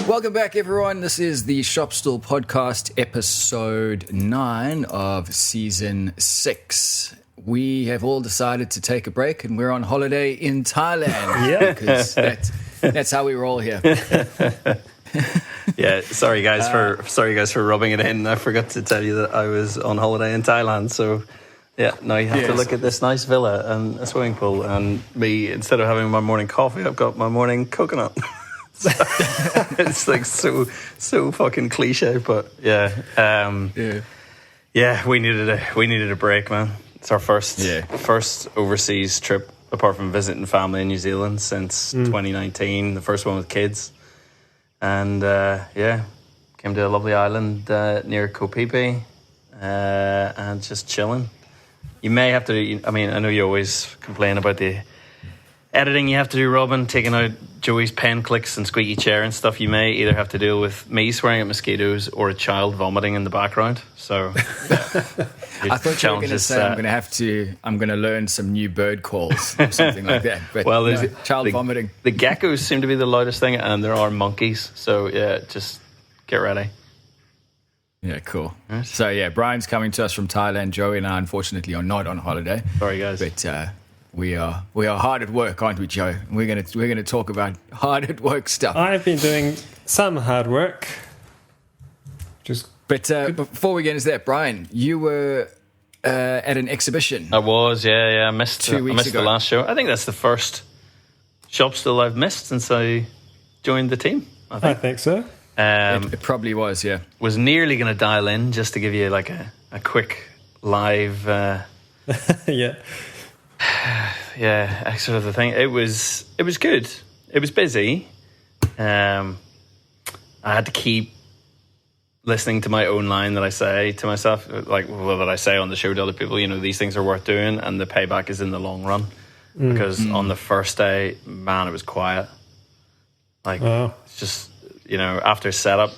Welcome back, everyone. This is the Shop Stool Podcast, episode 9 of season 6. We have all decided to take a break, and we're on holiday in Thailand. Yeah, because that's how we roll here. Yeah, sorry guys for rubbing it in. I forgot to tell you that I was on holiday in Thailand. So yeah, now you have to look at this nice villa and a swimming pool, and me, instead of having my morning coffee, I've got my morning coconut. It's like so fucking cliche, but yeah, we needed a break, man. It's our first overseas trip, apart from visiting family in New Zealand, since 2019. The first one with kids, and came to a lovely island near Koh Phi Phi, and just chilling. You may have to. I mean, I know you always complain about the editing you have to do, Robin, taking out Joey's pen clicks and squeaky chair and stuff. You may either have to deal with me swearing at mosquitoes or a child vomiting in the background. So I thought you were going to say I'm going to learn some new bird calls or something like that. But well, there's child vomiting. The geckos seem to be the loudest thing, and there are monkeys. So yeah, just get ready. Yeah, cool. Right. So yeah, Brian's coming to us from Thailand. Joey and I, unfortunately, are not on holiday. Sorry, guys. But we are hard at work, aren't we, Joe? We're gonna talk about hard at work stuff. I've been doing some hard work. But before we get into that, Brian, you were at an exhibition. I was, yeah. I missed 2 weeks ago. The last show. I think that's the first Shop Stool I've missed since I joined the team. I think so. It probably was, yeah. Was nearly going to dial in just to give you like a quick live. Yeah. Yeah, sort of the thing. It was good. It was busy. I had to keep listening to my own line that I say to myself, that I say on the show to other people. You know, these things are worth doing, and the payback is in the long run. Because on the first day, man, it was quiet. It's just, you know, after setup.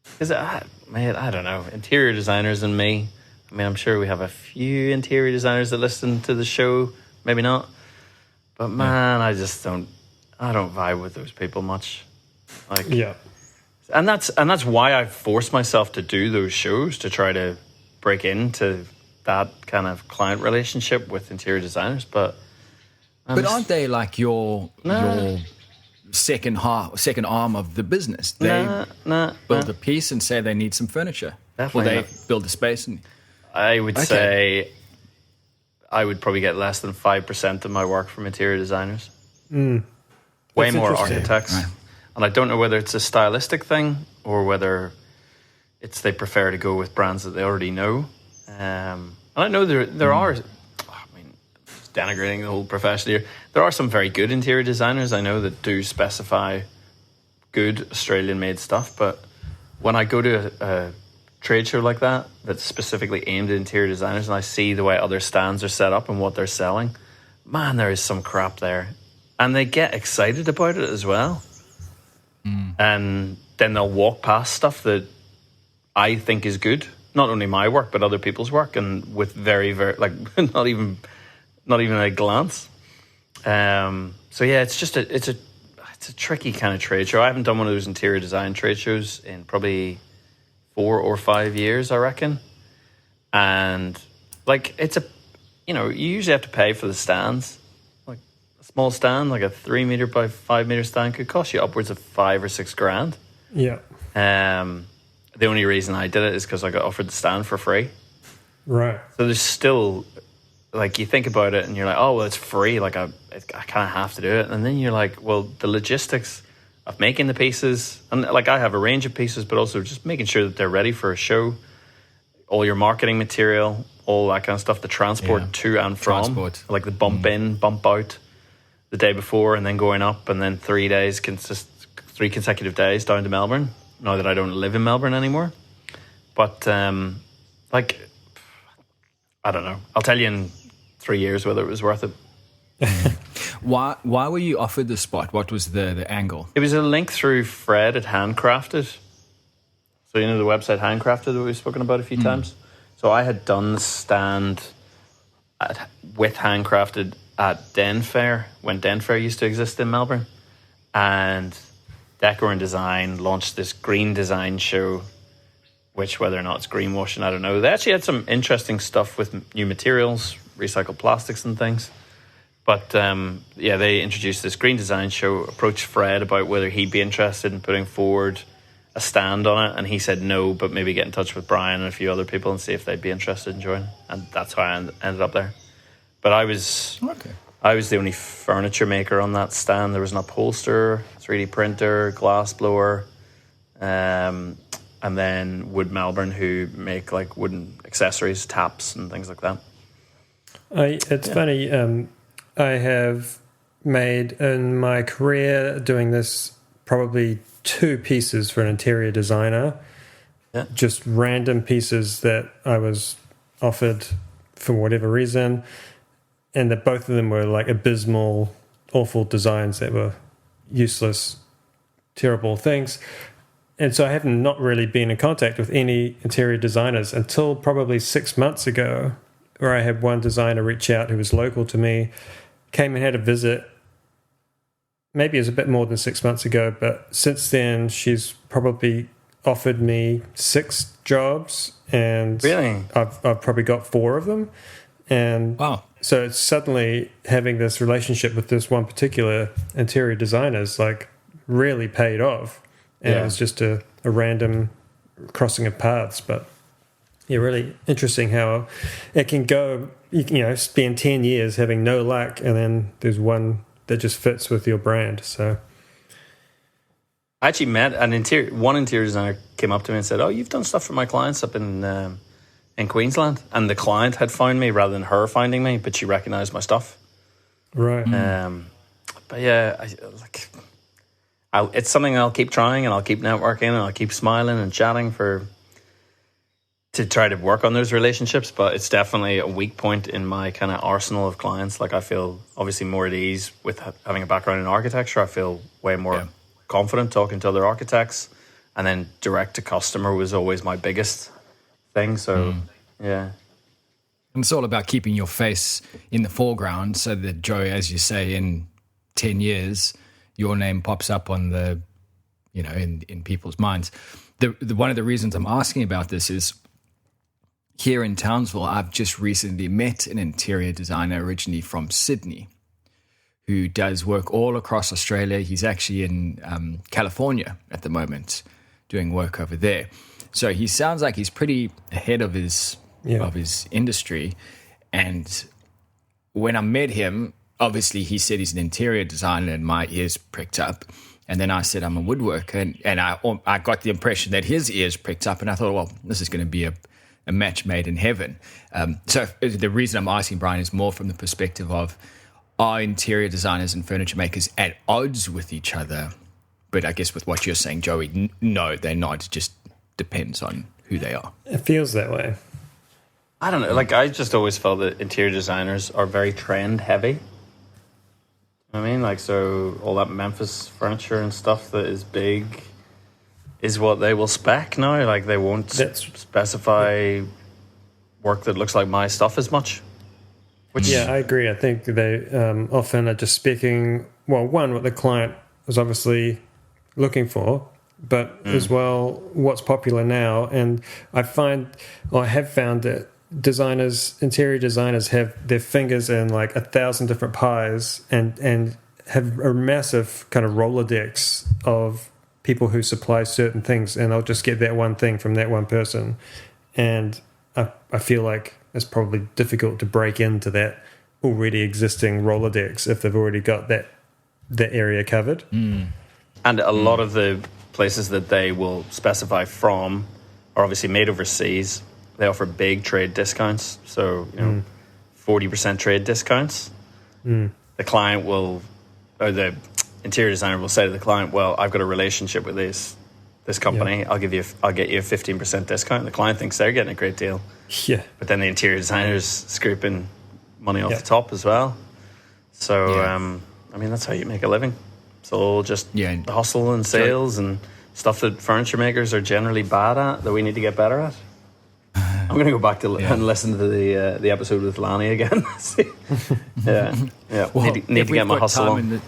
Because I don't know, interior designers and me. I mean, I'm sure we have a few interior designers that listen to the show. Maybe not. But man, I don't vibe with those people much. And that's why I forced myself to do those shows, to try to break into that kind of client relationship with interior designers. But aren't they like your second arm of the business? They build a piece and say they need some furniture. Definitely. Or they build a space and I would say I would probably get less than 5% of my work from interior designers. Way more architects. Right. And I don't know whether it's a stylistic thing or whether it's they prefer to go with brands that they already know. And I know there are, I mean, denigrating the whole profession here, there are some very good interior designers I know that do specify good Australian-made stuff. But when I go to a trade show like that that's specifically aimed at interior designers, and I see the way other stands are set up and what they're selling, man, there is some crap there, and they get excited about it as well. And then they'll walk past stuff that I think is good, not only my work but other people's work, and with very, very not even a glance. So yeah, it's a tricky kind of trade show. I haven't done one of those interior design trade shows in probably 4 or 5 years, I reckon. And you usually have to pay for the stands. Like a small stand, like a 3 meter by 5 meter stand, could cost you upwards of $5 or $6 grand. Yeah. The only reason I did it is because I got offered the stand for free. Right. So there's still, you think about it and you're like, oh, well, it's free. I kind of have to do it. And then you're like, well, the logistics of making the pieces, and I have a range of pieces, but also just making sure that they're ready for a show, all your marketing material, all that kind of stuff, the transport to and from, like the bump in, bump out the day before, and then going up, and then 3 consecutive days down to Melbourne, now that I don't live in Melbourne anymore. But I don't know, I'll tell you in 3 years whether it was worth it. Why were you offered the spot? What was the angle? It was a link through Fred at Handcrafted. So you know the website Handcrafted that we've spoken about a few times? So I had done the stand with Handcrafted at Den Fair, when Den Fair used to exist in Melbourne. And Decor and Design launched this green design show, which whether or not it's greenwashing, I don't know. They actually had some interesting stuff with new materials, recycled plastics and things. But they introduced this green design show, approached Fred about whether he'd be interested in putting forward a stand on it, and he said no, but maybe get in touch with Bryan and a few other people and see if they'd be interested in joining. And that's how I ended up there. But I was the only furniture maker on that stand. There was an upholsterer, 3D printer, glass blower, and then Wood Melbourne, who make like wooden accessories, taps and things like that. It's funny. I have made in my career doing this probably 2 pieces for an interior designer. Yeah. Just random pieces that I was offered for whatever reason. And that both of them were like abysmal, awful designs that were useless, terrible things. And so I have not really been in contact with any interior designers until probably 6 months ago, where I had one designer reach out who was local to me, came and had a visit. Maybe it was a bit more than 6 months ago, but since then she's probably offered me 6 jobs, and really? I've probably got 4 of them. And wow. So it's suddenly having this relationship with this one particular interior designer is like really paid off. And it was just a random crossing of paths. But yeah, really interesting how it can go, you know, spend 10 years having no luck, and then there's one that just fits with your brand. So I actually met one interior designer came up to me and said, "Oh, you've done stuff for my clients up in Queensland," and the client had found me rather than her finding me, but she recognized my stuff. Right. But yeah, it's something I'll keep trying, and I'll keep networking, and I'll keep smiling and chatting to try to work on those relationships. But it's definitely a weak point in my kind of arsenal of clients. Like, I feel obviously more at ease with having a background in architecture. I feel way more confident talking to other architects, and then direct to customer was always my biggest thing. So yeah, and it's all about keeping your face in the foreground, so that, Joe, as you say, in 10 years your name pops up on the, you know, in people's minds. The one of the reasons I'm asking about this is, here in Townsville, I've just recently met an interior designer originally from Sydney who does work all across Australia. He's actually in California at the moment doing work over there. So he sounds like he's pretty ahead of his industry. And when I met him, obviously he said he's an interior designer, and my ears pricked up. And then I said I'm a woodworker, and I got the impression that his ears pricked up, and I thought, well, this is going to be a match made in heaven. So the reason I'm asking Bryan is more from the perspective of, are interior designers and furniture makers at odds with each other? But I guess with what you're saying, Joey, no, they're not. It just depends on who they are. It feels that way. I don't know. Like, I just always felt that interior designers are very trend heavy. You know what I mean? Like, so all that Memphis furniture and stuff that is big is what they will spec now. Like, they won't specify work that looks like my stuff as much. I agree. I think they often are just speccing, well, one, what the client was obviously looking for, but as well what's popular now. And I have found that interior designers have their fingers in like 1,000 different pies, and have a massive kind of Rolodex of people who supply certain things, and I'll just get that one thing from that one person. And I feel like it's probably difficult to break into that already existing Rolodex if they've already got that area covered. And a lot of the places that they will specify from are obviously made overseas. They offer big trade discounts, so 40% trade discounts. The client will, or the interior designer will say to the client, "Well, I've got a relationship with this company. I'll get you a 15% discount." The client thinks they're getting a great deal. Yeah, but then the interior designer's scooping money off the top as well. So I mean, that's how you make a living. It's all just the hustle and sales and stuff that furniture makers are generally bad at, that we need to get better at. I'm going to go back and listen to the episode with Lanny again. Well, need to get my hustle on.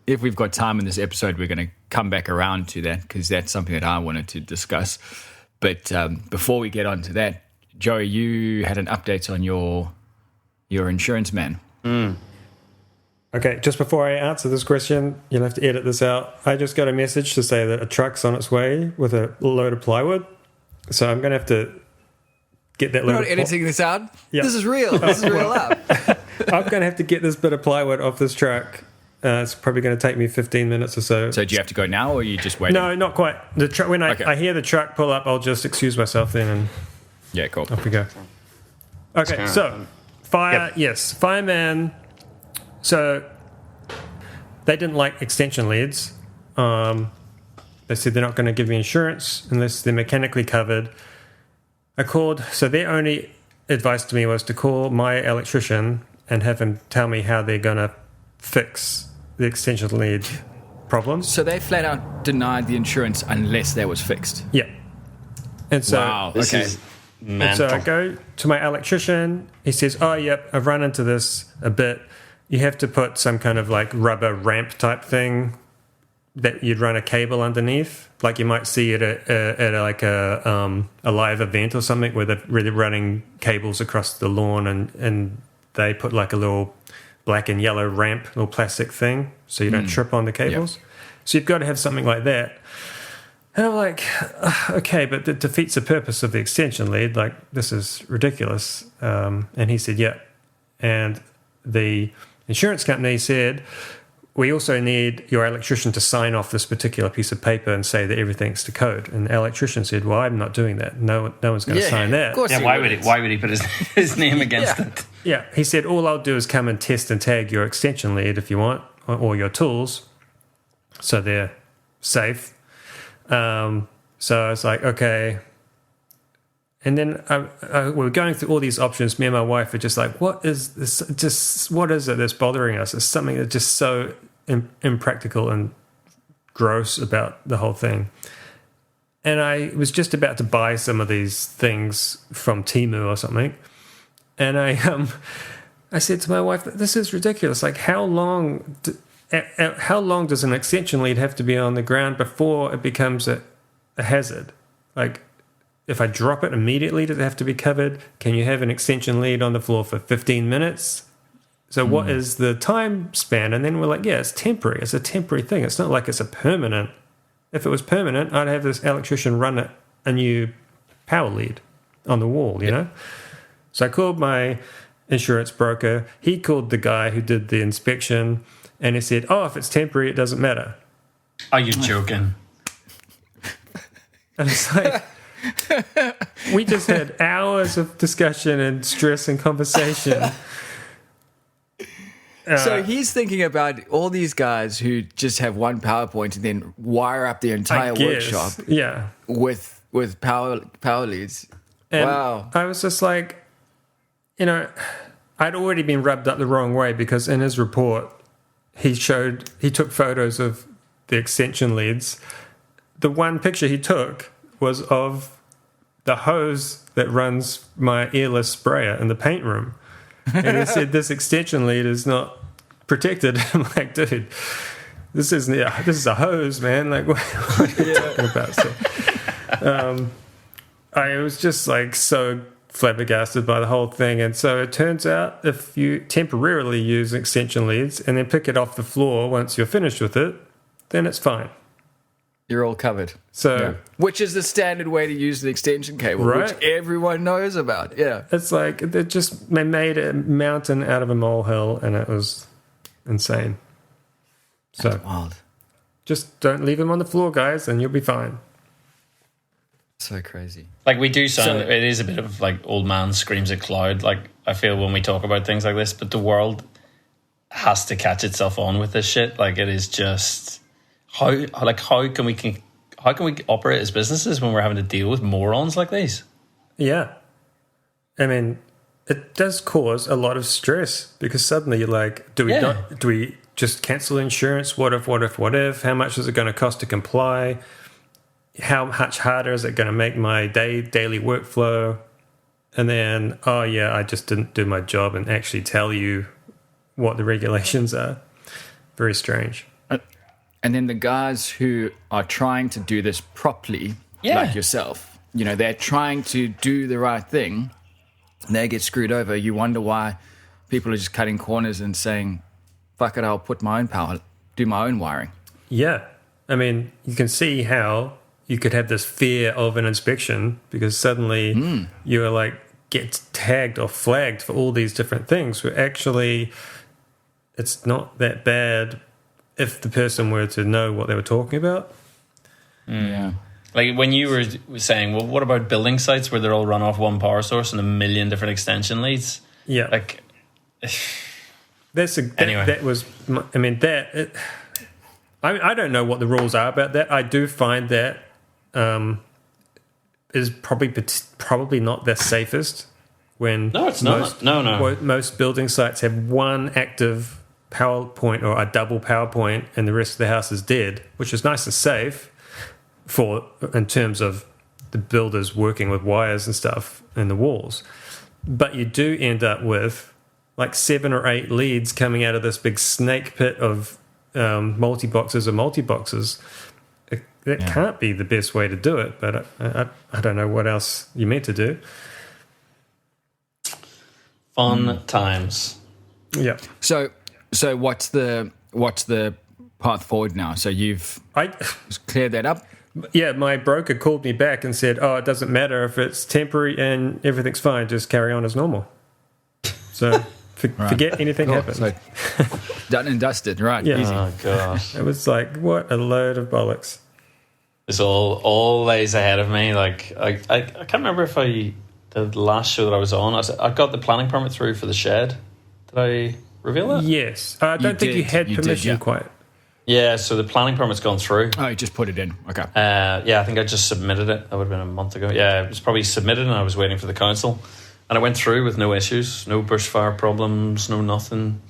if we've got time in this episode, we're going to come back around to that because that's something that I wanted to discuss. But before we get on to that, Joey, you had an update on your insurance man. Okay, just before I answer this question, you'll have to edit this out. I just got a message to say that a truck's on its way with a load of plywood. So I'm going to have to get that load You're not editing this out? Yeah. This is real. This is real up. I'm going to have to get this bit of plywood off this truck. It's probably going to take me 15 minutes or so. So do you have to go now or are you just waiting? No, not quite. The truck. When I hear the truck pull up, I'll just excuse myself then and yeah, cool. off we go. Okay, so fire, yes, fireman. So they didn't like extension leads. They said they're not going to give me insurance unless they're mechanically covered. I called, so their only advice to me was to call my electrician and have him tell me how they're going to fix the extension lead problems. So they flat out denied the insurance unless that was fixed? Yeah. And so, wow, This okay. is and mental. so I go to my electrician. He says, oh, yep, I've run into this a bit. You have to put some kind of like rubber ramp type thing that you'd run a cable underneath, like you might see at a live event or something where they're really running cables across the lawn and they put like a little black and yellow ramp, little plastic thing, so you don't trip on the cables. Yep. So you've got to have something like that. And I'm like, okay, but that defeats the purpose of the extension lead. Like, this is ridiculous. And he said, yeah. And the insurance company said, we also need your electrician to sign off this particular piece of paper and say that everything's to code. And the electrician said, well, I'm not doing that. No one's going to sign that. Of course Why would he put his name against it? Yeah, he said, all I'll do is come and test and tag your extension lead if you want, or your tools, so they're safe. So I was like, okay. And then we were going through all these options. Me and my wife are just like, what is this? Just what is it that's bothering us? It's something that's just so impractical and gross about the whole thing. And I was just about to buy some of these things from Temu or something. And I said to my wife, this is ridiculous. Like, how long does an extension lead have to be on the ground before it becomes a hazard? Like, if I drop it immediately, does it have to be covered? Can you have an extension lead on the floor for 15 minutes? So what is the time span? And then we're like, yeah, it's temporary. It's a temporary thing. It's not like it's a permanent. If it was permanent, I'd have this electrician run a new power lead on the wall, you know? So I called my insurance broker. He called the guy who did the inspection, and he said, oh, if it's temporary, it doesn't matter. Are you joking? And it's like, we just had hours of discussion and stress and conversation. So he's thinking about all these guys who just have one PowerPoint and then wire up the entire workshop with power leads. And wow. I was just like, I'd already been rubbed up the wrong way because in his report, he took photos of the extension leads. The one picture he took was of the hose that runs my airless sprayer in the paint room. And he said, this extension lead is not protected. I'm like, dude, this is a hose, man. Like, what are you talking about? So, I was just like so flabbergasted by the whole thing. And so it turns out if you temporarily use extension leads and then pick it off the floor once you're finished with it, then it's fine. You're all covered. So, which is the standard way to use the extension cable, right? Which everyone knows about. Yeah. It's like they made a mountain out of a molehill, and it was insane. That's wild. Just don't leave them on the floor, guys, and you'll be fine. So crazy. Like, we do sound, it is a bit of like old man screams at cloud. Like, I feel when we talk about things like this, but the world has to catch itself on with this shit. Like, it is just how can we operate as businesses when we're having to deal with morons like these? Yeah. I mean, it does cause a lot of stress because suddenly you're like, do we just cancel insurance? What if? How much is it going to cost to comply? How much harder is it going to make my daily workflow? And then, I just didn't do my job and actually tell you what the regulations are. Very strange. And then the guys who are trying to do this properly, like yourself, they're trying to do the right thing. They get screwed over. You wonder why people are just cutting corners and saying, fuck it, I'll put my own power, do my own wiring. Yeah. I mean, you can see how you could have this fear of an inspection because suddenly you're like, get tagged or flagged for all these different things. Where actually, it's not that bad if the person were to know what they were talking about. Yeah. Like when you were saying, well, what about building sites where they're all run off one power source and a million different extension leads? Yeah. Like, anyway. That was, I mean, I don't know what the rules are about that. I do find that is probably not the safest when no, it's not. No. Most building sites have one active power point or a double power point and the rest of the house is dead, which is nice and safe in terms of the builders working with wires and stuff in the walls. But you do end up with like 7 or 8 leads coming out of this big snake pit of multi-boxes. That can't be the best way to do it, but I don't know what else you meant to do. Fun times. Yeah. So what's the path forward now? So you've cleared that up? Yeah, my broker called me back and said, it doesn't matter if it's temporary and everything's fine, just carry on as normal. So forget anything happened. So, done and dusted, right? Yeah. Easy. Oh, gosh. It was like, what a load of bollocks. It's all days ahead of me. Like I can't remember if the last show that I was on, I got the planning permit through for the shed. Did I reveal that? Yes. I don't think you had permission quite. Yeah, so the planning permit's gone through. Oh, you just put it in. Okay. I think I just submitted it. That would have been a month ago. Yeah, it was probably submitted and I was waiting for the council. And I went through with no issues, no bushfire problems, no nothing.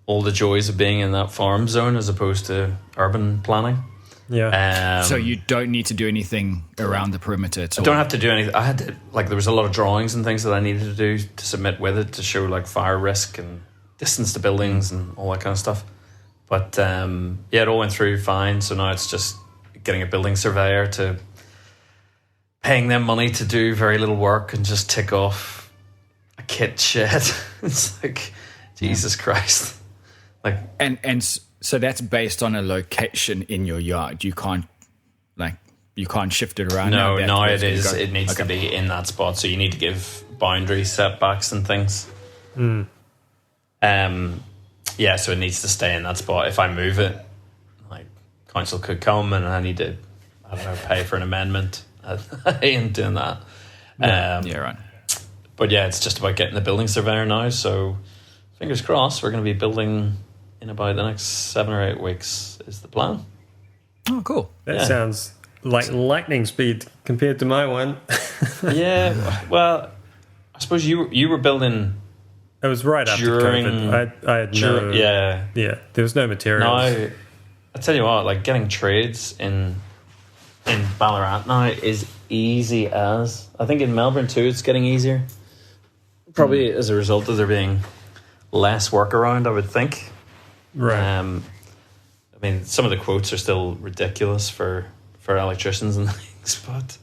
All the joys of being in that farm zone as opposed to urban planning. Yeah. So you don't need to do anything around the perimeter at all? I don't have to do anything. I had to, there was a lot of drawings and things that I needed to do to submit with it to show fire risk and distance to buildings and all that kind of stuff. But it all went through fine. So now it's just getting a building surveyor to paying them money to do very little work and just tick off a kit shed. It's like, Jesus Christ. And so that's based on a location in your yard. You can't shift it around. No, it is. It needs to be in that spot. So you need to give boundary setbacks and things. So it needs to stay in that spot. If I move it, council could come and I need to, pay for an amendment. I ain't doing that. Right. But it's just about getting the building surveyor now. So fingers crossed, we're going to be building in about the next 7 or 8 weeks is the plan. Oh, cool. That sounds like lightning speed compared to my one. Yeah, well, I suppose you were building. It was right after COVID. I had no. Yeah. There was no materials. Now, I tell you what, getting trades in Ballarat now is easy as. I think in Melbourne too, it's getting easier. Probably as a result of there being less work around, I would think. Right. Some of the quotes are still ridiculous for electricians and things, but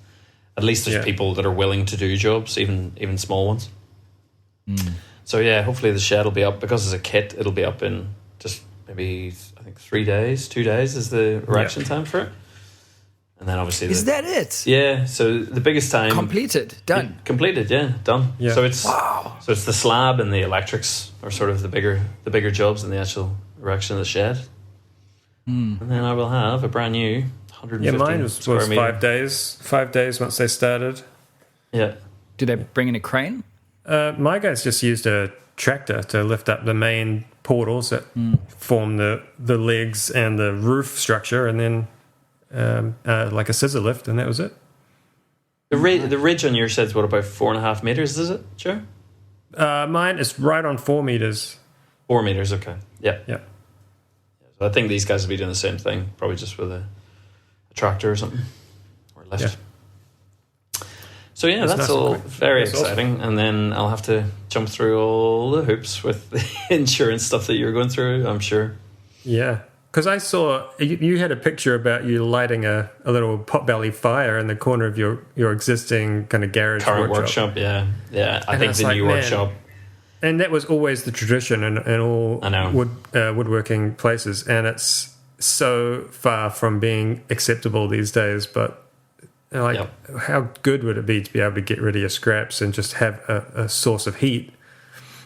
at least there's people that are willing to do jobs, even small ones. So hopefully the shed will be up because it's a kit. It'll be up in just maybe 3 days. 2 days is the erection time for it, and then obviously is that it? Yeah. So the biggest time completed, done. Completed, done. Yeah. So it's So it's the slab and the electrics are sort of the bigger jobs than the actual erection of the shed. And then I will have a brand new 150 mine was square meter. 5 days. 5 days once they started. Yeah. Did they bring in a crane? My guys just used a tractor to lift up the main portals that form the legs and the roof structure, and then a scissor lift, and that was it. The ridge on your shed's what, about 4.5 meters? Is it, Joe? Mine is right on 4 meters. 4 meters, okay. Yeah. Yeah. So I think these guys will be doing the same thing, probably just with a tractor or something, or a lift. Yeah. So that's nice all very exciting. Awesome. And then I'll have to jump through all the hoops with the insurance stuff that you're going through, I'm sure. Yeah. because I saw you had a picture about you lighting a little potbelly fire in the corner of your existing kind of garage current workshop. Yeah. I think the new workshop. And that was always the tradition in all woodworking places, and it's so far from being acceptable these days. But how good would it be to be able to get rid of your scraps and just have a source of heat?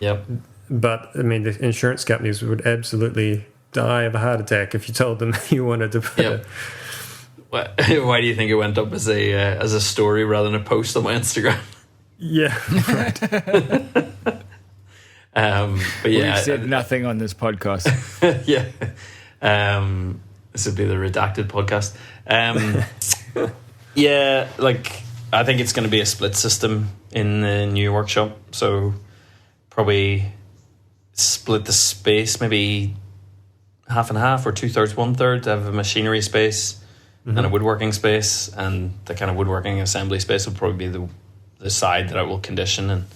Yep. But I mean, the insurance companies would absolutely die of a heart attack if you told them you wanted to put Why do you think it went up as a story rather than a post on my Instagram? Yeah, right. But yeah, we've said nothing on this podcast. Yeah, this would be the redacted podcast. Yeah, like I think it's going to be a split system in the new workshop. So probably split the space, maybe half and half or 2/3, 1/3 to have a machinery space and a woodworking space, and the kind of woodworking assembly space will probably be the side that I will condition and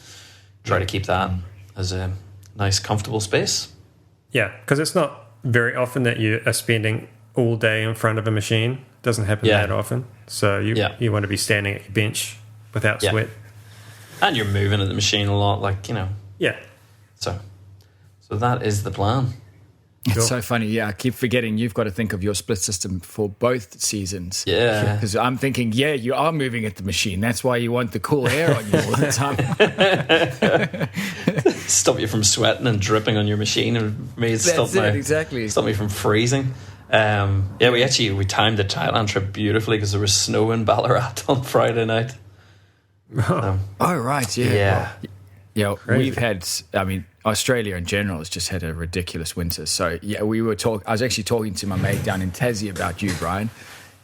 try to keep that as a nice, comfortable space. Yeah, because it's not very often that you are spending all day in front of a machine. It doesn't happen that often. So you want to be standing at your bench without sweat. And you're moving at the machine a lot, Yeah. So that is the plan. It's so funny. Yeah, I keep forgetting you've got to think of your split system for both seasons. Yeah. Because I'm thinking, you are moving at the machine. That's why you want the cool air on you all the time. Stop you from sweating and dripping on your machine, and stop me from freezing. We timed the Thailand trip beautifully because there was snow in Ballarat on Friday night. Right. Yeah. Yeah, we've had, Australia in general has just had a ridiculous winter. So, I was actually talking to my mate down in Tassie about you, Brian,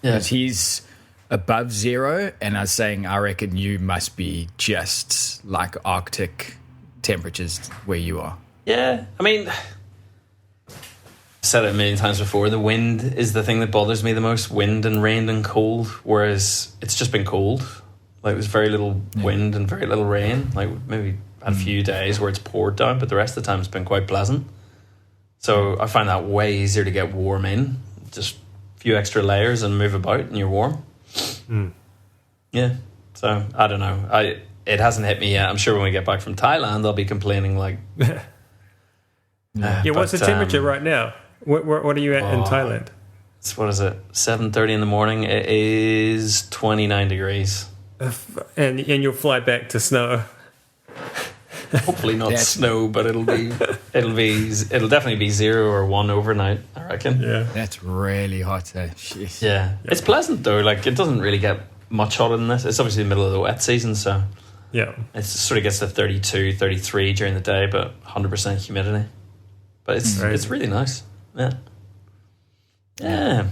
because he's above zero. And I was saying, I reckon you must be just like Arctic temperatures where you are. Yeah, I've said it a million times before. The wind is the thing that bothers me the most. Wind and rain and cold, whereas it's just been cold. Like there's very little wind and very little rain. Like maybe a few days where it's poured down, but the rest of the time it's been quite pleasant. So I find that way easier to get warm in. Just a few extra layers and move about and you're warm. Yeah. So I don't know. It hasn't hit me yet. I'm sure when we get back from Thailand, I'll be complaining like. What's the temperature right now? What are you at in Thailand? What is it? 7:30 in the morning. It is 29 degrees. And you'll fly back to snow. Hopefully not snow, but it'll definitely be 0 or 1 overnight, I reckon. Yeah. That's really hot though. Jeez. Yeah. It's pleasant though. Like it doesn't really get much hotter than this. It's obviously the middle of the wet season, so it sort of gets to 32, 33 during the day, but 100% humidity. But it's really nice. Yeah.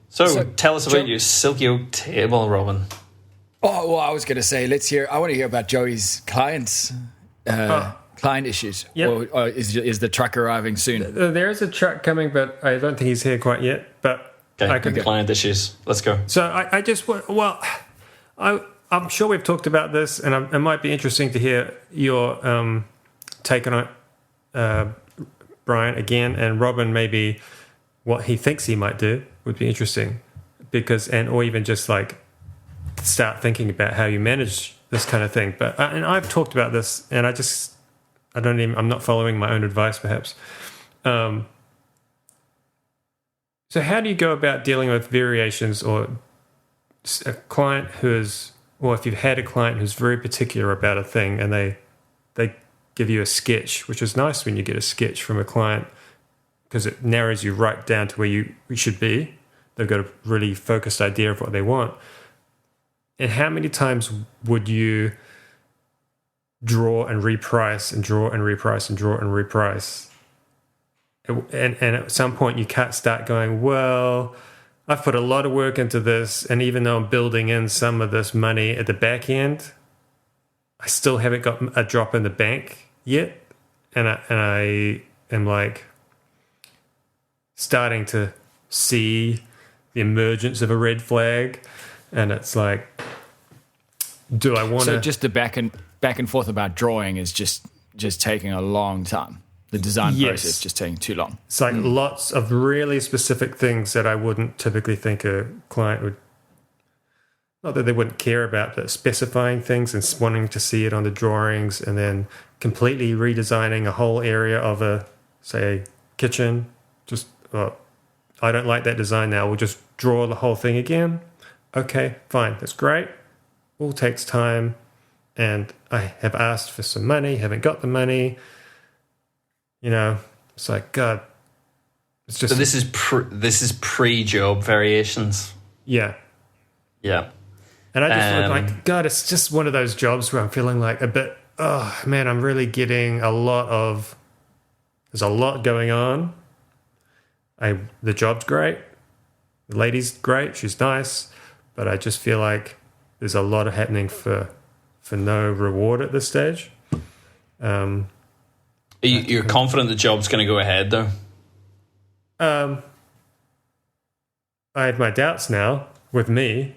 So tell us about your silky oak table, Robin. Oh, well, I was going to say, I want to hear about Joey's client issues. Yep. Or is the truck arriving soon? There is a truck coming, but I don't think he's here quite yet. But client issues. Let's go. So I'm sure we've talked about this, and it might be interesting to hear your take on it, Brian, again, and Robin, maybe what he thinks he might do would be interesting, or even just like start thinking about how you manage this kind of thing. But and I've talked about this, and I'm not following my own advice, perhaps. So how do you go about dealing with variations, or a client if you've had a client who's very particular about a thing, and they give you a sketch, which is nice when you get a sketch from a client because it narrows you right down to where you should be. They've got a really focused idea of what they want. And how many times would you draw and reprice and draw and reprice and draw and reprice? And at some point you can't start going, well, I've put a lot of work into this, and even though I'm building in some of this money at the back end, I still haven't got a drop in the bank yet. And I am like starting to see the emergence of a red flag. And it's like, do I want to... So just the back and forth about drawing is just taking a long time. The design Yes. process just taking too long. It's like lots of really specific things that I wouldn't typically think a client would, not that they wouldn't care about, but specifying things and wanting to see it on the drawings, and then completely redesigning a whole area of a, say, a kitchen. Just, I don't like that design now. We'll just draw the whole thing again. Okay, fine. That's great. All takes time. And I have asked for some money, haven't got the money. You know, it's like, God, it's just... So this is pre-job variations. Yeah. Yeah. And I just feel like, God, it's just one of those jobs where I'm feeling like a bit, oh, man, I'm really getting there's a lot going on. The job's great. The lady's great. She's nice. But I just feel like there's a lot of happening for no reward at this stage. You're confident the job's going to go ahead, though? I have my doubts now with me.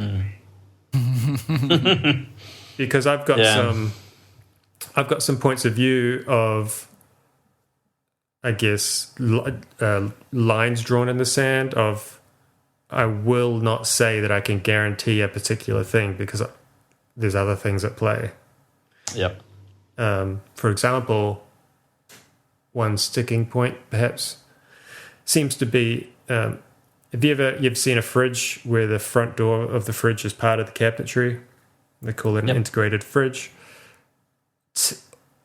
Because I've got some points of view of, I guess, lines drawn in the sand of, I will not say that I can guarantee a particular thing because there's other things at play. Yep. For example, one sticking point perhaps seems to be, have you've seen a fridge where the front door of the fridge is part of the cabinetry? They call it an integrated fridge.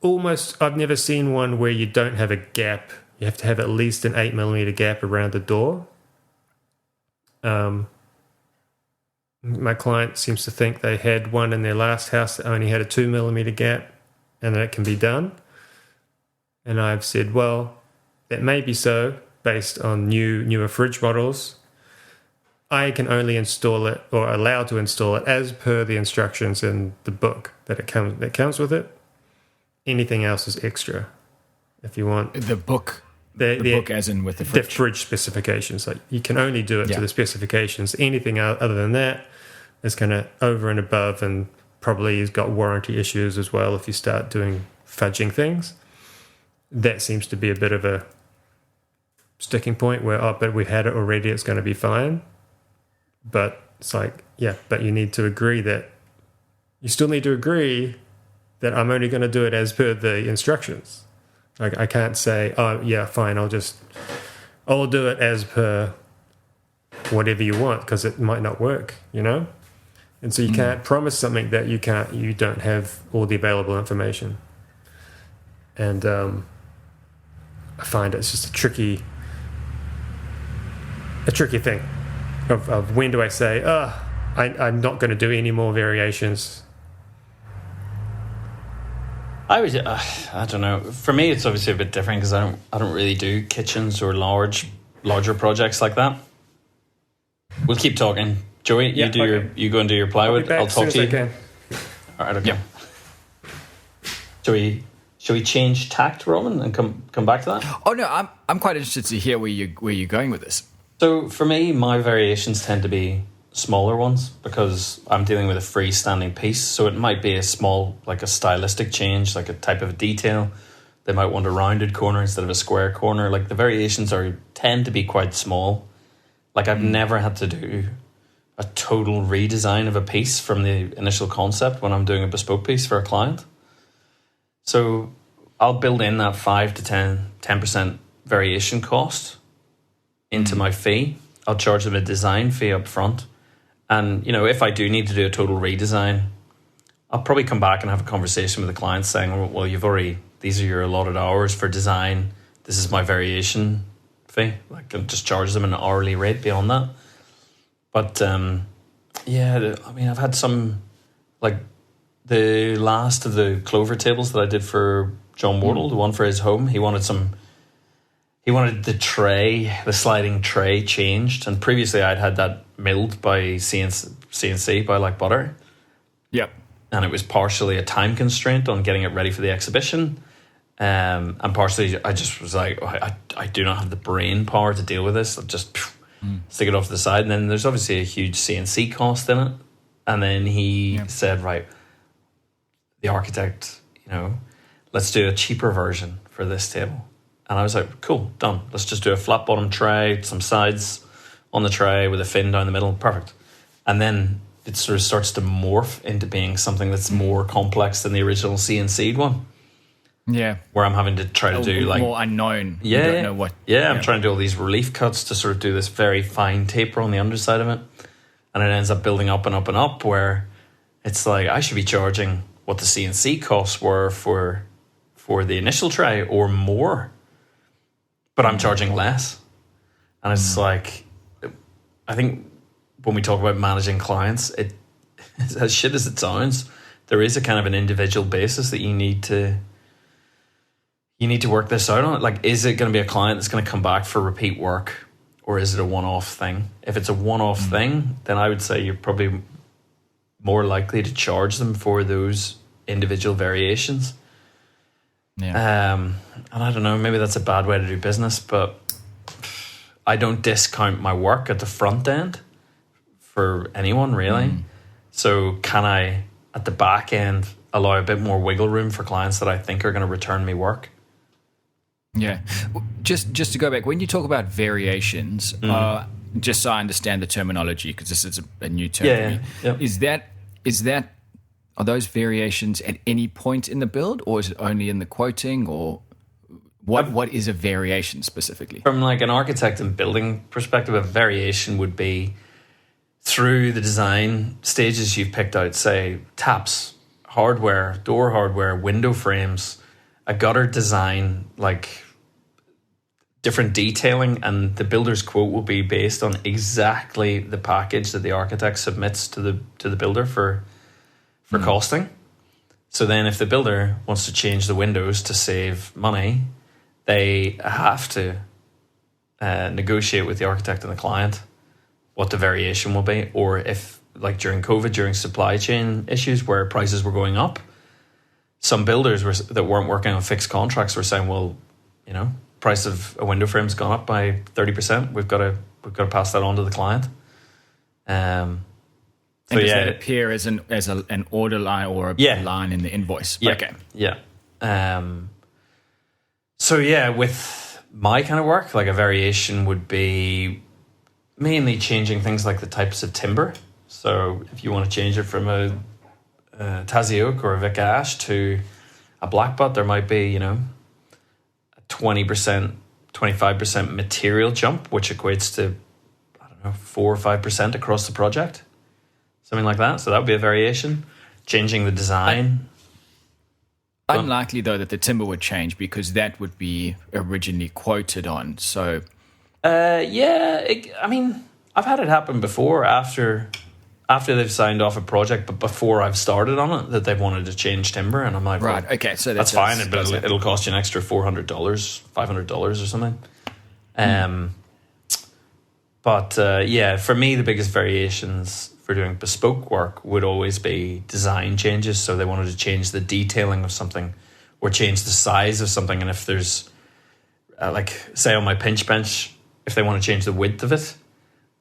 I've never seen one where you don't have a gap. You have to have at least an 8mm gap around the door. My client seems to think they had one in their last house that only had a 2mm gap and that it can be done. And I've said, well, that may be so based on newer fridge models. I can only install it or allow to install it as per the instructions in the book that comes with it. Anything else is extra. If you want The book as in with the fridge. The fridge specifications. Like you can only do it to the specifications. Anything other than that is kind of over and above, and probably has got warranty issues as well if you start doing fudging things. That seems to be a bit of a sticking point where, but we've had it already, it's going to be fine. But it's like, but you need to agree that you still need to agree that I'm only going to do it as per the instructions. Like I can't say, oh yeah, fine, I'll do it as per whatever you want, because it might not work, you know? And so you can't promise something that you don't have all the available information. And I find it's just a tricky thing of when do I say, I'm not going to do any more variations. I don't know. For me, it's obviously a bit different because I don't really do kitchens or larger projects like that. We'll keep talking. Joey, you go and do your plywood. I'll talk to you. All right, okay. Yeah. Shall we change tact, Robin, and come back to that? Oh no, I'm quite interested to hear where you're going with this. So for me, my variations tend to be smaller ones because I'm dealing with a freestanding piece. So it might be a small, like a stylistic change, like a type of detail. They might want a rounded corner instead of a square corner. Like the variations tend to be quite small. Like I've never had to do a total redesign of a piece from the initial concept when I'm doing a bespoke piece for a client. So I'll build in that 5 to 10% variation cost into my fee. I'll charge them a design fee up front. And, if I do need to do a total redesign, I'll probably come back and have a conversation with the client saying, well, these are your allotted hours for design. This is my variation fee. Like, I'll just charge them an hourly rate beyond that. But, I've had some, like, the last of the clover tables that I did for John Wardle, the one for his home, he wanted the sliding tray changed. And previously I'd had that milled by CNC by like butter. Yep. And it was partially a time constraint on getting it ready for the exhibition. And partially I just was like, I do not have the brain power to deal with this. I'll just stick it off to the side. And then there's obviously a huge CNC cost in it. And then he said, right, the architect, let's do a cheaper version for this table. And I was like, cool, done. Let's just do a flat bottom tray, some sides on the tray with a fin down the middle. Perfect. And then it sort of starts to morph into being something that's more complex than the original CNC'd one. Yeah. Where I'm having to try to do like more unknown. Yeah. You don't know what. Yeah, I'm trying to do all these relief cuts to sort of do this very fine taper on the underside of it. And it ends up building up and up and up, where it's like I should be charging what the CNC costs were for the initial tray or more. But I'm charging less. And it's like, I think when we talk about managing clients, it as shit as it sounds, there is a kind of an individual basis that you need to work this out on. Like, is it going to be a client that's going to come back for repeat work, or is it a one-off thing? If it's a one-off thing, then I would say you're probably more likely to charge them for those individual variations. Yeah. And I don't know, maybe that's a bad way to do business, but I don't discount my work at the front end for anyone, really. So can I, at the back end, allow a bit more wiggle room for clients that I think are going to return me work? Yeah. Just to go back, when you talk about variations, just so I understand the terminology, because this is a new term for me. Yeah. Is that are those variations at any point in the build, or is it only in the quoting, or what is a variation specifically? From like an architect and building perspective, a variation would be through the design stages you've picked out, say taps, hardware, door hardware, window frames, a gutter design, like different detailing, and the builder's quote will be based on exactly the package that the architect submits to the builder for costing. So then if the builder wants to change the windows to save money, they have to negotiate with the architect and the client what the variation will be. Or if, like during COVID, during supply chain issues where prices were going up, some builders that weren't working on fixed contracts were saying, well, you know, price of a window frame's gone up by 30%. We've got to pass that on to the client. And does that appear as an order line or a line in the invoice? Yeah. Okay. Yeah. With my kind of work, like a variation would be mainly changing things like the types of timber. So if you want to change it from a Tassie oak or a Vic ash to a black butt, there might be, a 20%, 25% material jump, which equates to, 4 or 5% across the project. Something like that. So that would be a variation. Changing the design. Unlikely, though, that the timber would change because that would be originally quoted on. So, I've had it happen before after they've signed off a project, but before I've started on it, that they've wanted to change timber, and I'm like, right, okay, so that's fine, but it'll cost you an extra $400, $500 or something. For me, the biggest variations for doing bespoke work would always be design changes. So they wanted to change the detailing of something or change the size of something. And if there's, say on my pinch bench, if they want to change the width of it,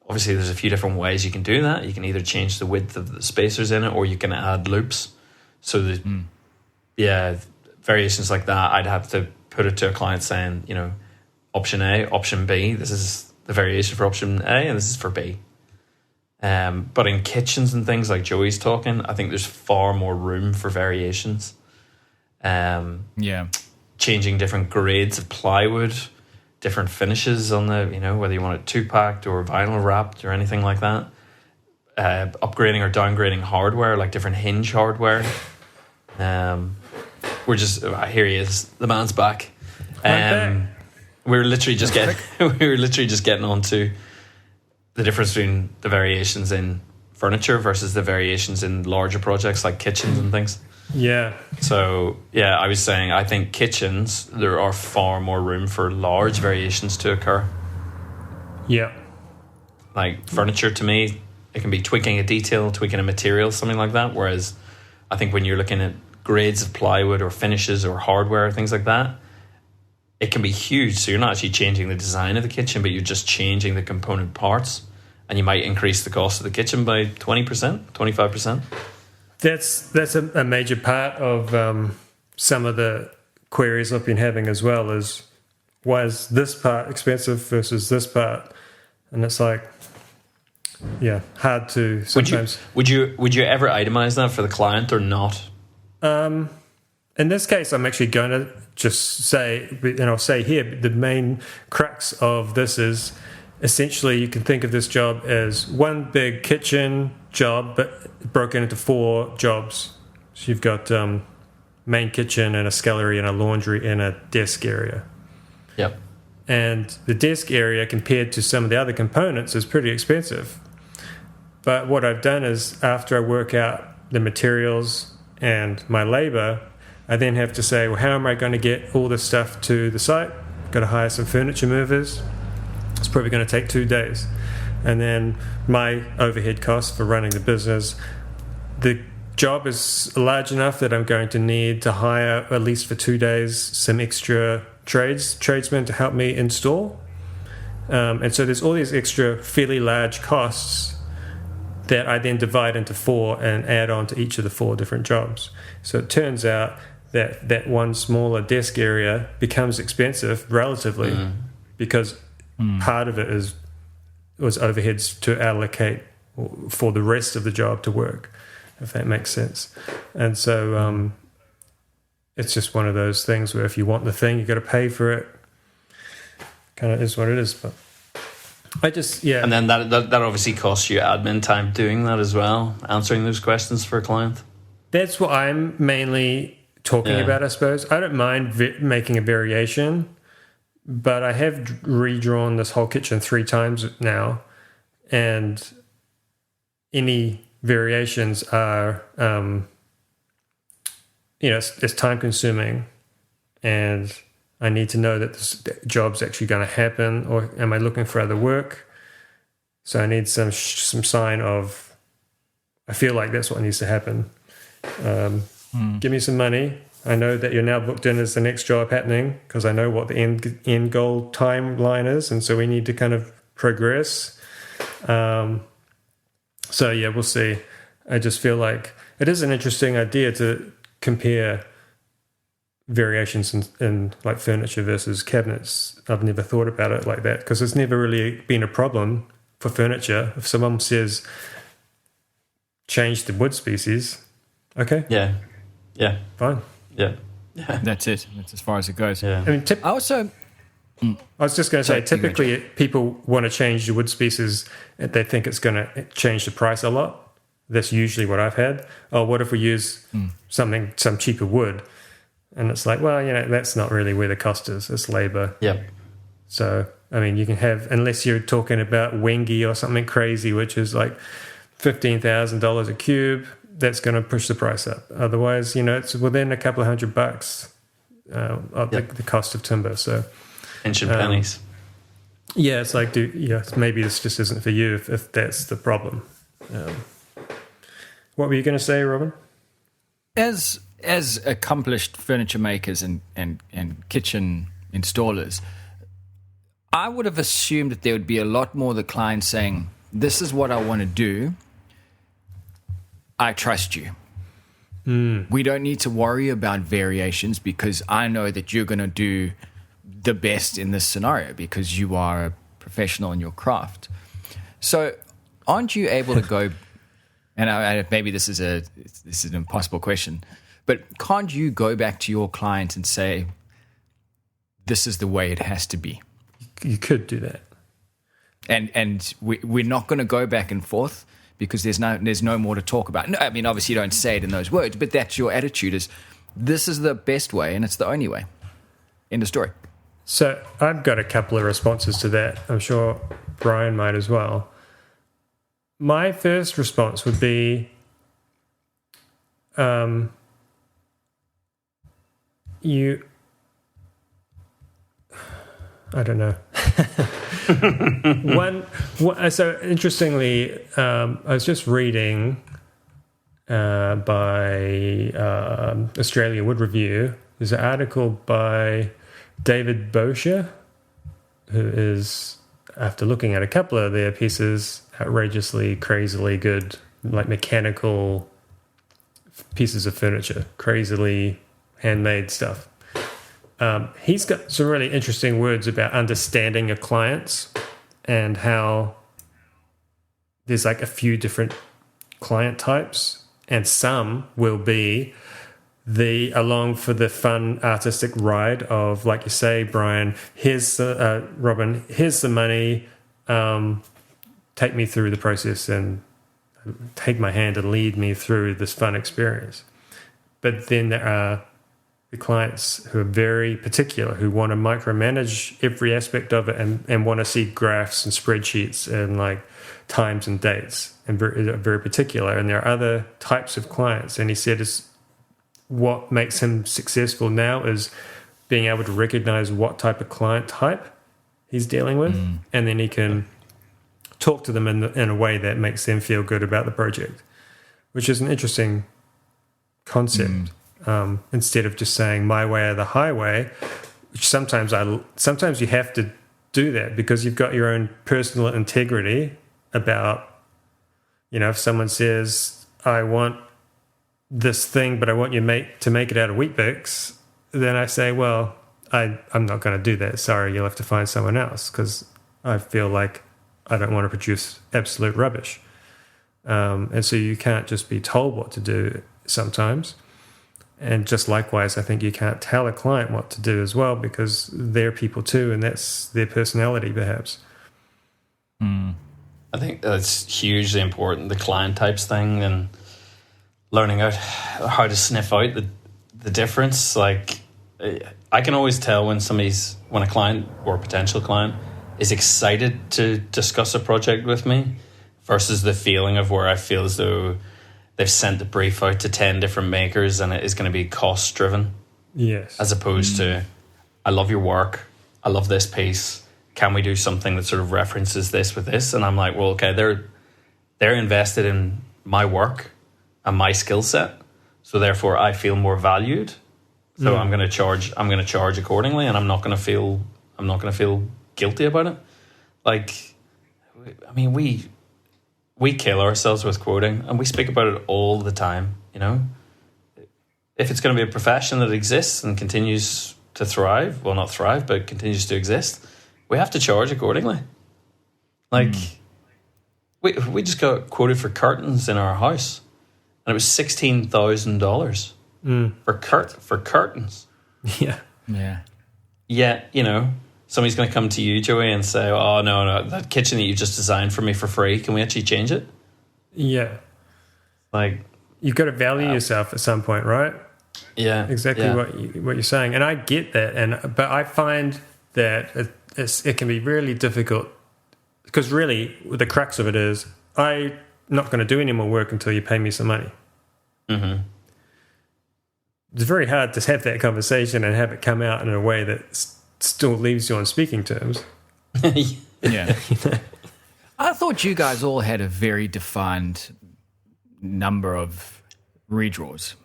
obviously there's a few different ways you can do that. You can either change the width of the spacers in it, or you can add loops. So variations like that, I'd have to put it to a client saying, option A, option B, this is the variation for option A, and this is for B. But in kitchens and things like Joey's talking, I think there's far more room for variations. Changing different grades of plywood, different finishes on the, whether you want it 2-packed or vinyl wrapped or anything like that. Upgrading or downgrading hardware, like different hinge hardware. Here he is. The man's back. We were literally just getting onto the difference between the variations in furniture versus the variations in larger projects like kitchens and things. Yeah. So, I was saying, I think kitchens, there are far more room for large variations to occur. Yeah. Like furniture, to me, it can be tweaking a detail, tweaking a material, something like that. Whereas I think when you're looking at grades of plywood or finishes or hardware, things like that, it can be huge. So you're not actually changing the design of the kitchen, but you're just changing the component parts. And you might increase the cost of the kitchen by 20%, 25%. That's a major part of some of the queries I've been having as well, is why is this part expensive versus this part? And it's like, yeah, hard to sometimes. Would you ever itemize that for the client or not? In this case, I'm actually going to just say, and I'll say here, the main crux of this is essentially you can think of this job as one big kitchen job, but broken into 4 jobs. So you've got main kitchen and a scullery and a laundry and a desk area. Yep. And the desk area compared to some of the other components is pretty expensive. But what I've done is after I work out the materials and my labor, I then have to say, well, how am I going to get all this stuff to the site? Got to hire some furniture movers. It's probably going to take 2 days. And then my overhead costs for running the business. The job is large enough that I'm going to need to hire, at least for 2 days, some extra tradesmen to help me install. And so there's all these extra fairly large costs that I then divide into 4 and add on to each of the 4 different jobs. So it turns out that one smaller desk area becomes expensive relatively because part of it was overheads to allocate for the rest of the job to work, if that makes sense. And so it's just one of those things where if you want the thing, you got to pay for it. Kind of is what it is, but and then that obviously costs you admin time doing that as well, answering those questions for a client. That's what I'm mainly talking about, I suppose. I don't mind making a variation, but I have redrawn this whole kitchen 3 times now, and any variations are, it's time consuming, and I need to know that this job's actually going to happen, or am I looking for other work? So I need some sign of, I feel like that's what needs to happen. Give me some money. I know that you're now booked in as the next job happening because I know what the end goal timeline is, and so we need to kind of progress. So yeah, we'll see. I just feel like it is an interesting idea to compare variations in like furniture versus cabinets. I've never thought about it like that because it's never really been a problem for furniture. If someone says change the wood species, okay, yeah, fine, yeah. That's it. That's as far as it goes. Yeah. I mean, I was just going to say, typically people want to change the wood species and they think it's going to change the price a lot. That's usually what I've had. Oh, what if we use some cheaper wood? And it's like, well, that's not really where the cost is. It's labor. Yeah. So, I mean, you can have, unless you're talking about Wengi or something crazy, which is like $15,000 a cube, that's going to push the price up. Otherwise, it's within a couple of $100 of the cost of timber. So, ancient pennies. Yeah, it's like, maybe this just isn't for you if that's the problem. What were you going to say, Robin? As accomplished furniture makers and kitchen installers, I would have assumed that there would be a lot more the client saying, this is what I want to do. I trust you. We don't need to worry about variations because I know that you're going to do the best in this scenario because you are a professional in your craft. So aren't you able to go, and maybe this is an impossible question, but can't you go back to your client and say, this is the way it has to be? You could do that. And we're not going to go back and forth because there's no more to talk about. No, I mean, obviously you don't say it in those words, but that's your attitude is, this is the best way and it's the only way. End of story. So I've got a couple of responses to that. I'm sure Bryan might as well. My first response would be, I don't know. So interestingly, I was just reading by Australian Wood Review. There's an article by David Bosher, who is, after looking at a couple of their pieces, outrageously, crazily good, like mechanical pieces of furniture, crazily handmade stuff. He's got some really interesting words about understanding your clients and how there's like a few different client types, and some will be the along for the fun artistic ride of, like you say, Brian, here's the Robin, here's the money, take me through the process and take my hand and lead me through this fun experience. But then there are the clients who are very particular, who want to micromanage every aspect of it and want to see graphs and spreadsheets and like times and dates, and very particular. And there are other types of clients. And he said what makes him successful now is being able to recognize what type of client type he's dealing with, and then he can talk to them in a way that makes them feel good about the project, which is an interesting concept. Instead of just saying my way or the highway, which sometimes you have to do that because you've got your own personal integrity about, if someone says, I want this thing, but I want you to make it out of Weet-Bix, then I say, well, I'm not going to do that. Sorry, you'll have to find someone else because I feel like I don't want to produce absolute rubbish. And so you can't just be told what to do sometimes. And just likewise, I think you can't tell a client what to do as well because they're people too, and that's their personality perhaps. I think that's hugely important, the client types thing, and learning out how to sniff out the difference. Like, I can always tell when a client or a potential client is excited to discuss a project with me versus the feeling of where I feel as though they've sent the brief out to 10 different makers and it is going to be cost driven. Yes. As opposed to, I love your work, I love this piece, can we do something that sort of references this with this? And I'm like, well, okay, they're invested in my work and my skill set, so therefore I feel more valued. So I'm going to charge accordingly, and I'm not going to feel guilty about it. Like, I mean, we kill ourselves with quoting, and we speak about it all the time. If it's going to be a profession that exists and continues to thrive, well, not thrive, but continues to exist, we have to charge accordingly. Like, we just got quoted for curtains in our house, and it was $16,000 for curtains. Yeah. Yet, somebody's going to come to you, Joey, and say, oh, no, that kitchen that you just designed for me for free, can we actually change it? Yeah. Like, you've got to value yourself at some point, right? Yeah. Exactly what you're saying. And I get that. But I find that it can be really difficult because really the crux of it is I'm not going to do any more work until you pay me some money. Mm-hmm. It's very hard to have that conversation and have it come out in a way that still leaves you on speaking terms. Yeah. I thought you guys all had a very defined number of redraws.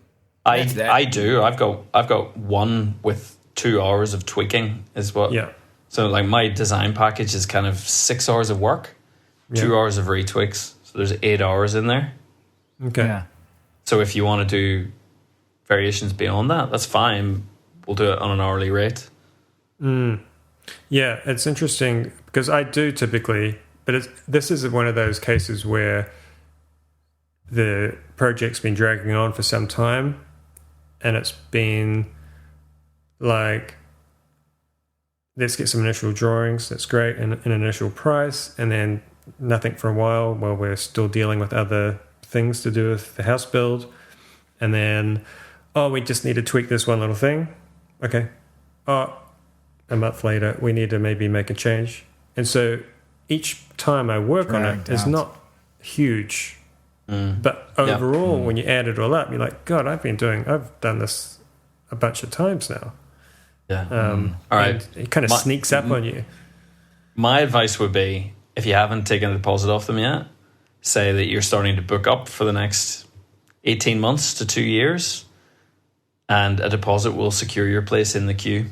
I do. I've got one with 2 hours of tweaking is what. Yeah. So like my design package is kind of 6 hours of work, 2 hours of retweaks. So there's 8 hours in there. Okay. Yeah. So if you want to do variations beyond that, that's fine. We'll do it on an hourly rate. Yeah, it's interesting because I do typically, but this is one of those cases where the project's been dragging on for some time and it's been like, let's get some initial drawings, that's great, and an initial price, and then nothing for a while we're still dealing with other things to do with the house build, and then, we just need to tweak this one little thing. Okay. A month later, we need to maybe make a change. And so each time I work on it is not huge. But overall, when you add it all up, you're like, God, I've done this a bunch of times now. Yeah. All right. It kind of sneaks up on you. My advice would be, if you haven't taken a deposit off them yet, say that you're starting to book up for the next 18 months to 2 years, and a deposit will secure your place in the queue.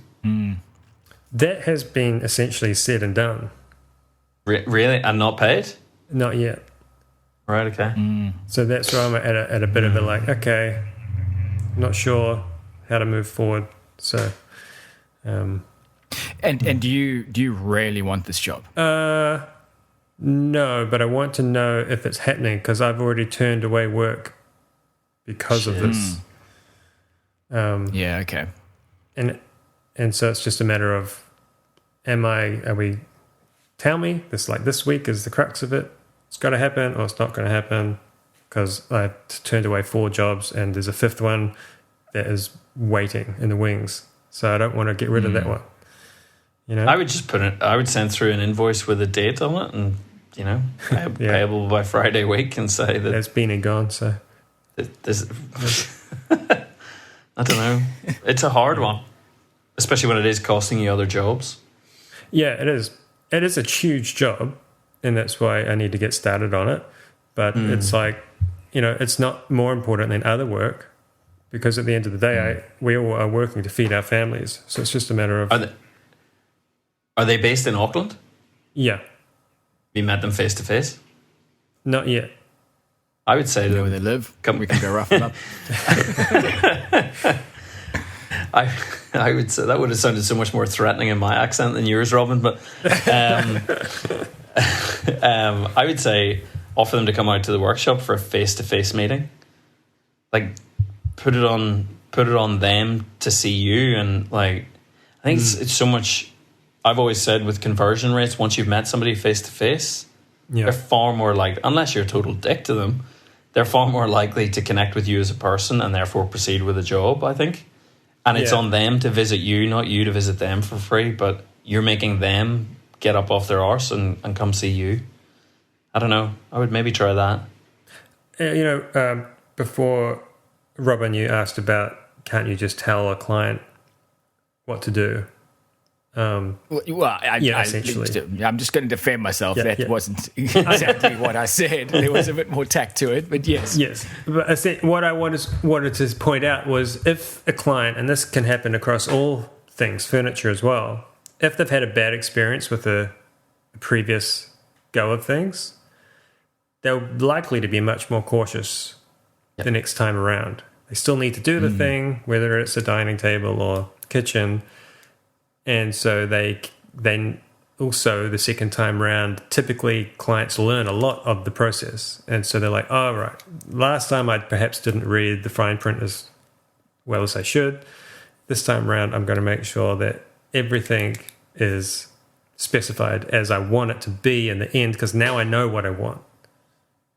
That has been essentially said and done. Really? And not paid? Not yet. Right, okay. So that's where I'm at a bit of a like, okay, not sure how to move forward. So And do you really want this job? No, but I want to know if it's happening because I've already turned away work because of this. Yeah, okay. And so it's just a matter of, tell me this week is the crux of it. It's got to happen or it's not going to happen because I turned away 4 jobs and there's a 5th one that is waiting in the wings. So I don't want to get rid of that one. You know, I would just I would send through an invoice with a date on it, and payable by Friday week, and say that it's been and gone. So this, I don't know. It's a hard one, especially when it is costing you other jobs. Yeah, it is. It is a huge job, and that's why I need to get started on it. But it's like, it's not more important than other work, because at the end of the day, we all are working to feed our families. So it's just a matter of. Are they based in Auckland? Yeah. You met them face to face? Not yet. I would say where they live. We can go rough them up. I would say that would have sounded so much more threatening in my accent than yours, Robin. But I would say offer them to come out to the workshop for a face-to-face meeting. Like put it on them to see you, and like I think it's so much. I've always said with conversion rates, once you've met somebody face to face, they're far more like, unless you're a total dick to them, they're far more likely to connect with you as a person and therefore proceed with a job, I think. And it's on them to visit you, not you to visit them for free, but you're making them get up off their arse and come see you. I don't know. I would maybe try that. Before, Robin, you asked about, can't you just tell a client what to do? Essentially. I'm just going to defend myself. That wasn't exactly what I said. There was a bit more tact to it, but yes. Yes. But I said, what I wanted to point out was if a client, and this can happen across all things, furniture as well, if they've had a bad experience with a previous go of things, they're likely to be much more cautious the next time around. They still need to do the thing, whether it's a dining table or kitchen. And so they then also the second time round, typically clients learn a lot of the process. And so they're like, oh, right, last time I perhaps didn't read the fine print as well as I should. This time around, I'm going to make sure that everything is specified as I want it to be in the end, because now I know what I want.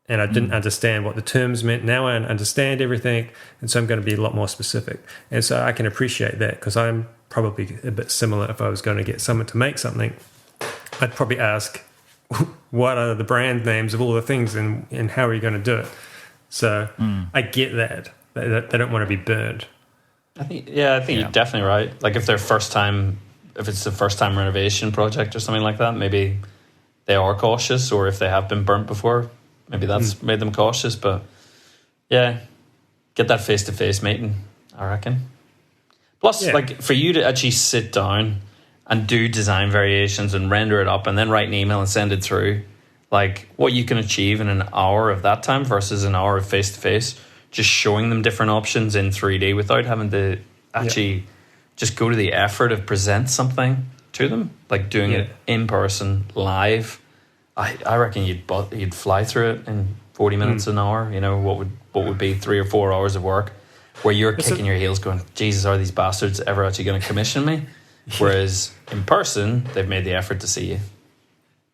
And I didn't understand what the terms meant. Now I understand everything, and so I'm going to be a lot more specific. And so I can appreciate that, because I'm probably a bit similar. If I was going to get someone to make something, I'd probably ask, what are the brand names of all the things, and how are you going to do it? So I get that. They don't want to be burned. I think you're definitely right. Like if it's the first time renovation project or something like that, maybe they are cautious, or if they have been burnt before, maybe that's made them cautious. But yeah, get that face-to-face meeting, I reckon. Plus, like for you to actually sit down and do design variations and render it up and then write an email and send it through, like what you can achieve in an hour of that time versus an hour of face-to-face, just showing them different options in 3D without having to actually just go to the effort of present something to them, like doing it in person, live. I reckon you'd fly through it in 40 minutes an hour. You know, what would be 3 or 4 hours of work where you're kicking your heels going, Jesus, are these bastards ever actually going to commission me? Whereas in person, they've made the effort to see you.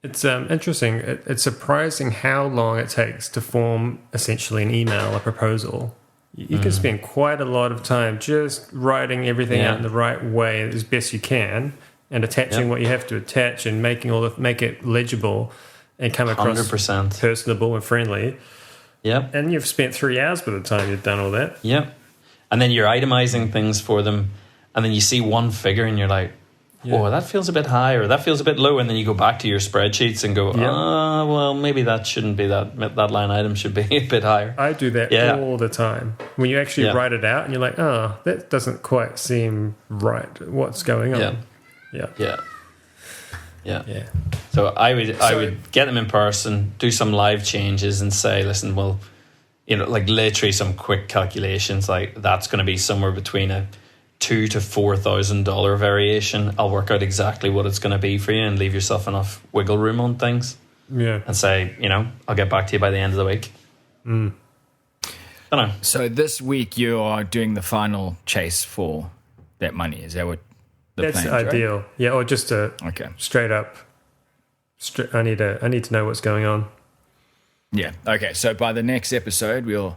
It's interesting. It's surprising how long it takes to form essentially an email, a proposal. You can spend quite a lot of time just writing everything out in the right way as best you can, and attaching what you have to attach, and make it legible and come across 100%. personable and friendly. Yep. And you've spent 3 hours by the time you've done all that. Yep. And then you're itemizing things for them, and then you see one figure and you're like, oh, that feels a bit high, or that feels a bit low, and then you go back to your spreadsheets and go, well, maybe that shouldn't be that line item should be a bit higher. I do that all the time. When you actually write it out and you're like, oh, that doesn't quite seem right. What's going on? Yeah. So I would get them in person, do some live changes, and say, listen, well, like literally some quick calculations, like that's going to be somewhere between a $2,000 to $4,000 variation, I'll work out exactly what it's going to be for you and leave yourself enough wiggle room on things. Yeah. And say, I'll get back to you by the end of the week. Don't know. So this week you are doing the final chase for that money. Is that what the plan is? That's ideal. Right? Yeah, or just straight up. I need to know what's going on. Yeah. Okay. So by the next episode, we'll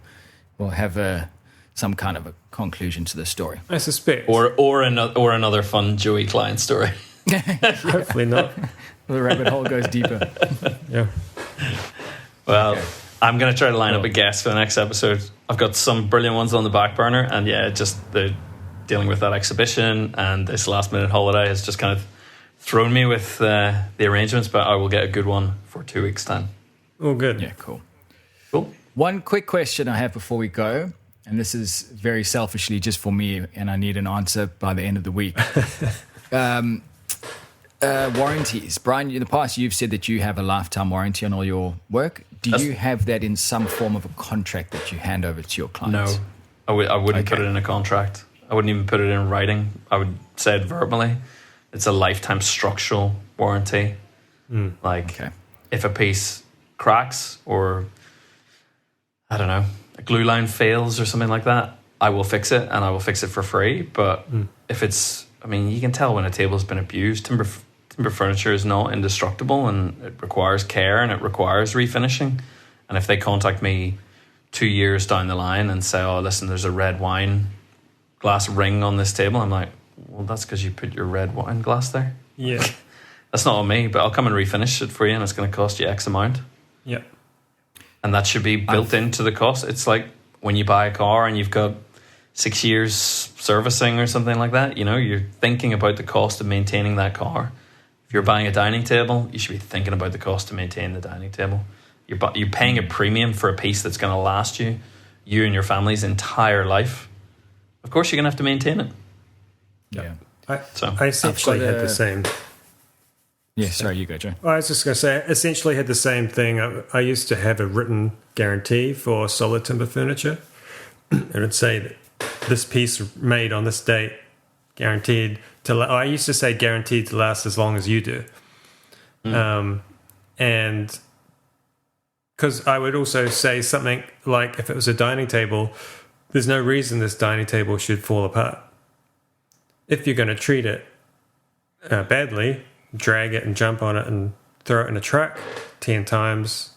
have some kind of a conclusion to the story. I suspect, or another fun Joey Klein story. Hopefully not. The rabbit hole goes deeper. Yeah. Well, okay. I'm going to try to line up a guest for the next episode. I've got some brilliant ones on the back burner, and they're dealing with that exhibition, and this last minute holiday has just kind of thrown me with the arrangements. But I will get a good one for 2 weeks' time. Oh, good. Yeah, cool. One quick question I have before we go, and this is very selfishly just for me, and I need an answer by the end of the week. Warranties. Bryan, in the past you've said that you have a lifetime warranty on all your work. Do you have that in some form of a contract that you hand over to your clients? No, I wouldn't put it in a contract. I wouldn't even put it in writing. I would say it verbally. It's a lifetime structural warranty. If a piece cracks or, I don't know, a glue line fails or something like that, I will fix it, and I will fix it for free. But if it's, you can tell when a table's been abused. Timber furniture is not indestructible, and it requires care and it requires refinishing. And if they contact me 2 years down the line and say, oh, listen, there's a red wine glass ring on this table, I'm like, well, that's because you put your red wine glass there. Yeah. That's not on me, but I'll come and refinish it for you, and it's going to cost you X amount. Yeah. And that should be built into the cost. It's like when you buy a car and you've got 6 years servicing or something like that, you're thinking about the cost of maintaining that car. If you're buying a dining table, you should be thinking about the cost to maintain the dining table. You're paying a premium for a piece that's going to last you and your family's entire life. Of course, you're going to have to maintain it. Yeah. I essentially had the same. Yeah, sorry, you go, Joe. I was just going to say, I essentially had the same thing. I used to have a written guarantee for solid timber furniture. And it'd say that this piece made on this date, guaranteed to. I used to say guaranteed to last as long as you do. And because I would also say something like, if it was a dining table, there's no reason this dining table should fall apart. If you're going to treat it badly, drag it and jump on it and throw it in a truck 10 times,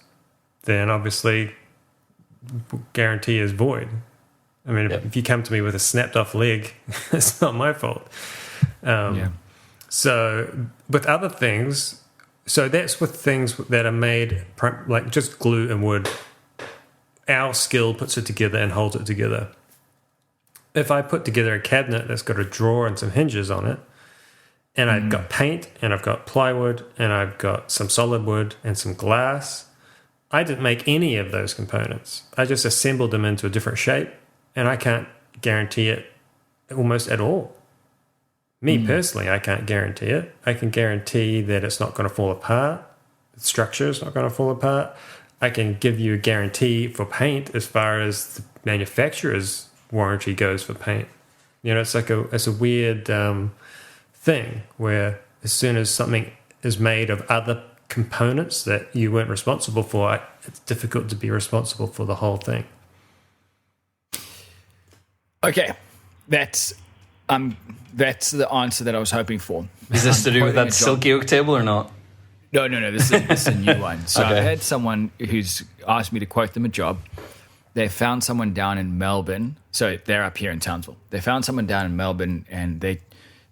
then obviously guarantee is void. If you come to me with a snapped off leg, it's not my fault. So with other things, that's with things that are made like just glue and wood. Our skill puts it together and holds it together. If I put together a cabinet that's got a drawer and some hinges on it, and I've got paint, and I've got plywood, and I've got some solid wood and some glass, I didn't make any of those components. I just assembled them into a different shape, and I can't guarantee it almost at all. Me personally, I can't guarantee it. I can guarantee that it's not going to fall apart. The structure is not going to fall apart. I can give you a guarantee for paint as far as the manufacturer's warranty goes for paint. It's like it's a weird thing where as soon as something is made of other components that you weren't responsible for, it's difficult to be responsible for the whole thing. Okay, that's the answer that I was hoping for. Is this to do with that silky oak table or not? No. This is a new one. So okay. I had someone who's asked me to quote them a job. They found someone down in Melbourne. So they're up here in Townsville. They found someone down in Melbourne, and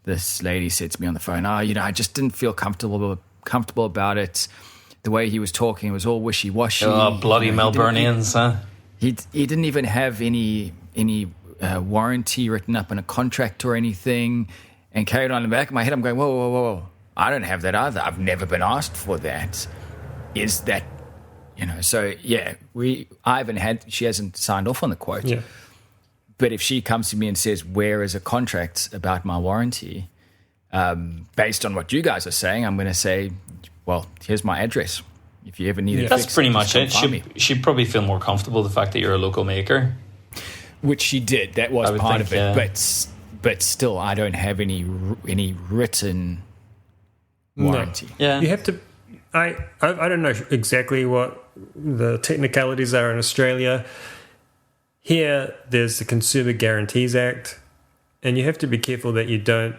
this lady said to me on the phone, I just didn't feel comfortable about it. The way he was talking was all wishy-washy. Oh, bloody Melburnians, huh? He didn't even have any warranty written up in a contract or anything, and carried on in the back of my head. I'm going, whoa. I don't have that either. I've never been asked for that. Is that, so yeah, she hasn't signed off on the quote. Yeah. But if she comes to me and says, where is a contract about my warranty? Based on what you guys are saying, I'm going to say, well, here's my address. If you ever need it, that's pretty much it. She'd probably feel more comfortable the fact that you're a local maker. Which she did. That was part of it. Yeah. But but still, I don't have any written warranty. No. Yeah, you have to. I don't know exactly what the technicalities are in Australia. Here, there's the Consumer Guarantees Act, and you have to be careful that you don't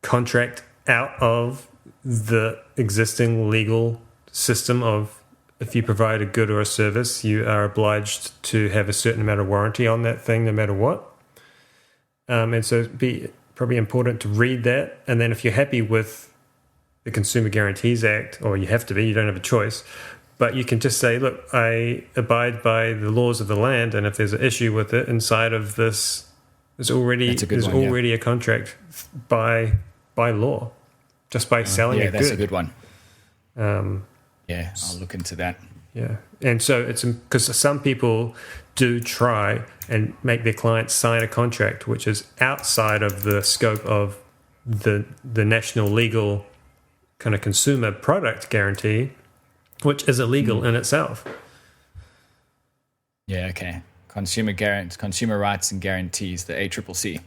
contract out of the existing legal system of, if you provide a good or a service, you are obliged to have a certain amount of warranty on that thing no matter what. And so it'd be probably important to read that. And then if you're happy with the Consumer Guarantees Act, or you have to be, you don't have a choice, but you can just say, look, I abide by the laws of the land, and if there's an issue with it inside of this, there's already a contract by law, just by selling a good. Yeah, that's a good one. I'll look into that. Yeah, and so it's because some people do try and make their clients sign a contract which is outside of the scope of the national legal kind of consumer product guarantee, which is illegal in itself. Yeah, okay. Consumer rights and guarantees, the ACCC.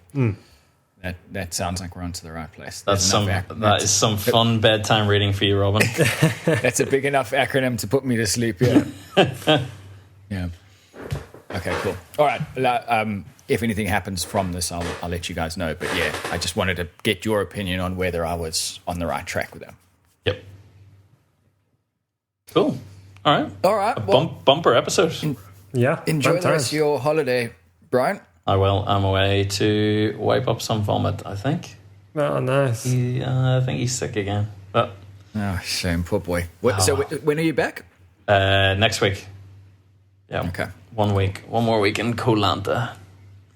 That sounds like we're onto the right place. That is some fun bedtime reading for you, Robin. That's a big enough acronym to put me to sleep. Yeah. Yeah. Okay. Cool. All right. If anything happens from this, I'll let you guys know. But yeah, I just wanted to get your opinion on whether I was on the right track with them. Yep. Cool. All right. Bumper episode. Yeah. Enjoy the rest of your holiday, Bryan. I will. I'm away to wipe up some vomit, I think. Oh, nice. I think he's sick again. But shame. Poor boy. So when are you back? Next week. Yeah. Okay. 1 week. One more week in Koh Lanta.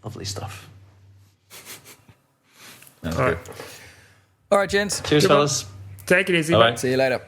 Lovely stuff. All right, gents. Cheers, fellas. Take it easy. Bye. See you later.